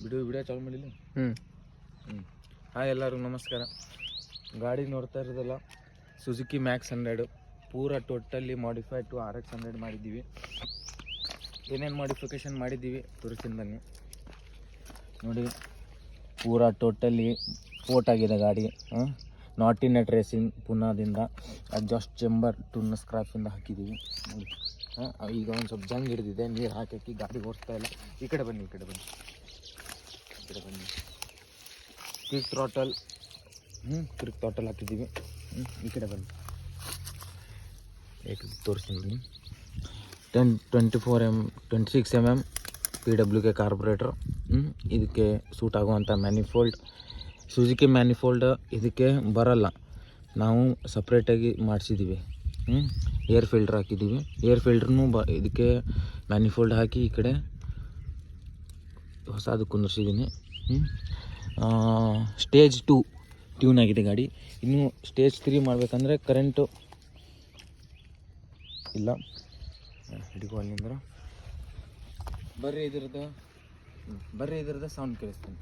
Video ಚಾಲು ಮಾಡಿಲ್ಲ. Hi ಎಲ್ಲರಿಗೂ ನಮಸ್ಕಾರ. ಗಾಡಿ ನೋಡ್ತಾ ಇರೋದಲ್ಲ ಸುಜುಕಿ ಮ್ಯಾಕ್ಸ್ 100 ಪೂರ ಟೋಟಲಿ ಮಾಡಿಫೈಡ್ ಟು RX 100 ಮಾಡಿದ್ದೀವಿ. ಏನೇನು ಮಾಡಿಫಿಕೇಷನ್ ಮಾಡಿದ್ದೀವಿ ತೋರಿಸ್ತೀನಿ ಬನ್ನಿ ನೋಡಿ. ಪೂರ ಟೋಟಲಿ ಪೋರ್ಟ್ ಆಗಿದೆ ಗಾಡಿ. ನಾಟ್ ಇನ್ ಎಟ್ ರೇಸಿಂಗ್ ಪುನಾದಿಂದ ಅಡ್ಜಸ್ಟ್ ಚೆಂಬರ್ ಟೂನ್ ಸ್ಕ್ರಾಪಿಂದ ಹಾಕಿದ್ದೀವಿ ನೋಡಿ. ಈಗ ಒಂದು ಸ್ವಲ್ಪ ಜಂಗ್ ಹಿಡಿದಿದೆ, ನೀರು ಹಾಕಿ ಗಾಡಿ ಓಡಿಸ್ತಾ ಇಲ್ಲ. ಈ ಕಡೆ ಬನ್ನಿ ಕ್ವಿಕ್ ಥ್ರಾಟಲ್ ಹಾಕಿದ್ದೀವಿ. ಈ ಕಡೆ ಬನ್ನಿ ತೋರಿಸ್ತೀನಿ. 26 mm PWK ಕಾರ್ಬೊರೇಟ್ರ್. ಇದಕ್ಕೆ ಸೂಟ್ ಆಗುವಂಥ ಮ್ಯಾನಿಫೋಲ್ಡ್, ಸುಜುಕಿ ಮ್ಯಾನಿಫೋಲ್ಡ್ ಇದಕ್ಕೆ ಬರಲ್ಲ, ನಾವು ಸಪ್ರೇಟಾಗಿ ಮಾಡಿಸಿದ್ದೀವಿ. ಏರ್ ಫಿಲ್ಟ್ರ್ ಹಾಕಿದ್ದೀವಿ. ಏರ್ ಫಿಲ್ಟ್ರೂ ಇದಕ್ಕೆ ಮ್ಯಾನಿಫೋಲ್ಡ್ ಹಾಕಿ ಈ ಕಡೆ ಹೊಸದು ಕುಂದಿರ್ಸಿದ್ದೀನಿ. ಸ್ಟೇಜ್ 2 ಟ್ಯೂನ್ ಆಗಿದೆ ಗಾಡಿ. ಇನ್ನು ಸ್ಟೇಜ್ 3 ಮಾಡಬೇಕಂದ್ರೆ ಕರೆಂಟು ಇಲ್ಲ. ಹಿಡಿಕೋ ಅಲ್ಲಿಂದ ಬರ್ರಿ ಇದ್ರದ್ದು ಸೌಂಡ್ ಕೇಳಿಸ್ತೀನಿ.